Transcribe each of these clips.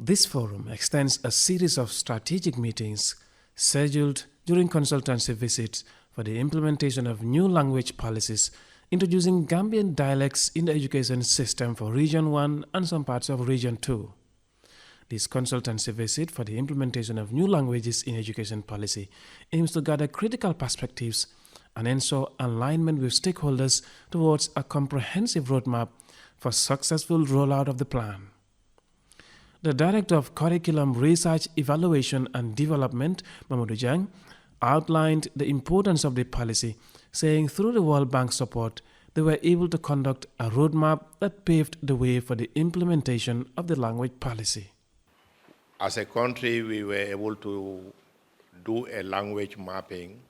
This forum extends a series of strategic meetings scheduled during consultancy visits for the implementation of new language policies, introducing Gambian dialects in the education system for Region 1 and some parts of Region 2. This consultancy visit for the implementation of new languages in education policy aims to gather critical perspectives and ensure alignment with stakeholders towards a comprehensive roadmap for successful rollout of the plan. The Director of Curriculum Research, Evaluation and Development, Momodou Lamin Choi, outlined the importance of the policy, saying through the World Bank support, they were able to conduct a roadmap that paved the way for the implementation of the language policy. As a country, we were able to do a language mapping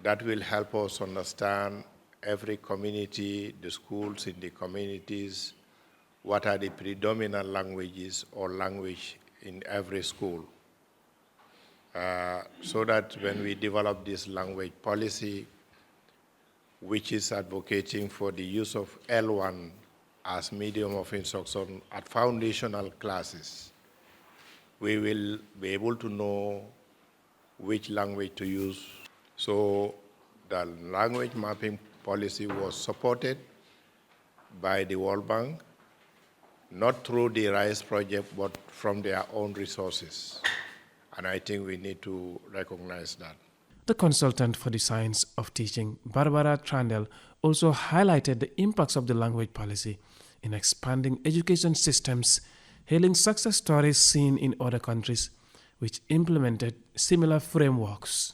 that will help us understand every community, the schools in the communities, what are the predominant languages or language in every school. So that when we develop this language policy, which is advocating for the use of L1 as medium of instruction at foundational classes, we will be able to know which language to use. So the language mapping policy was supported by the World Bank, not through the RISE project, but from their own resources. And I think we need to recognize that. The consultant for the science of teaching, Barbara Trandel, also highlighted the impacts of the language policy in expanding education systems, hailing success stories seen in other countries which implemented similar frameworks.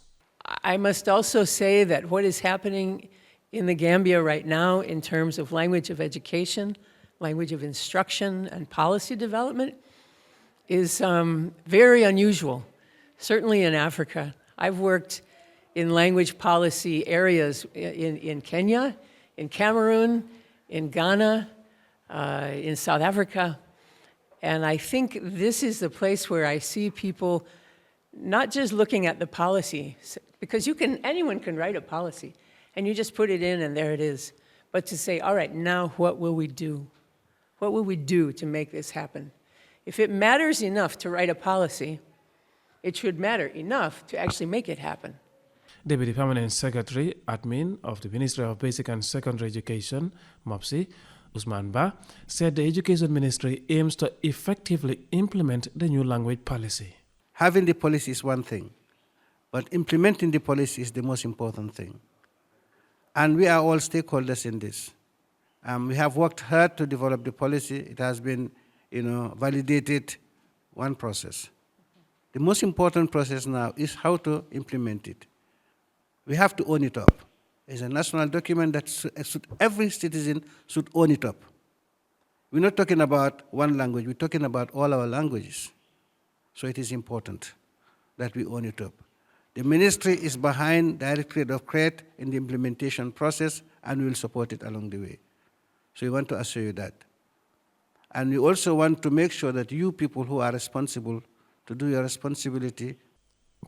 I must also say that what is happening in the Gambia right now in terms of language of education, language of instruction, and policy development is very unusual, certainly in Africa. I've worked in language policy areas in Kenya, in Cameroon, in Ghana, in South Africa, and I think this is the place where I see people not just looking at the policy, because anyone can write a policy, and you just put it in and there it is, but to say, all right, now what will we do? What will we do to make this happen? If it matters enough to write a policy, it should matter enough to actually make it happen. Deputy Permanent Secretary, Admin of the Ministry of Basic and Secondary Education, MOPSI, Usman Ba, said the Education Ministry aims to effectively implement the new language policy. Having the policy is one thing, but implementing the policy is the most important thing. And we are all stakeholders in this. We have worked hard to develop the policy. It has been, validated, one process. The most important process now is how to implement it. We have to own it up. It's a national document that every citizen should own it up. We're not talking about one language, we're talking about all our languages. So it is important that we own it up. The ministry is behind Directorate of CREAT in the implementation process, and we will support it along the way. So we want to assure you that. And we also want to make sure that you people who are responsible to do your responsibility.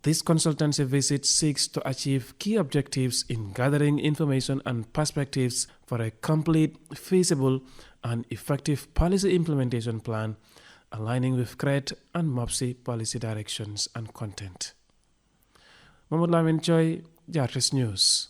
This consultancy visit seeks to achieve key objectives in gathering information and perspectives for a complete, feasible, and effective policy implementation plan, aligning with CREAT and MOPSI policy directions and content. Momodou Lamin Choi, GRTS News.